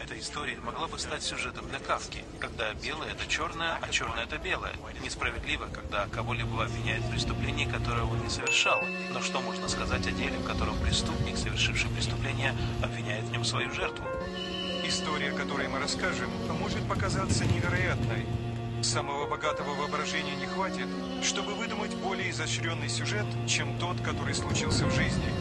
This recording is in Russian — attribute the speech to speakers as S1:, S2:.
S1: Эта история могла бы стать сюжетом для Кафки, когда белое — это черное, а черное — это белое. Несправедливо, когда кого-либо обвиняют в преступлении, которое он не совершал. Но что можно сказать о деле, в котором преступник, совершивший преступление, обвиняет в нем свою жертву?
S2: История, которую мы расскажем, может показаться невероятной. Самого богатого воображения не хватит, чтобы выдумать более изощренный сюжет, чем тот, который случился в жизни.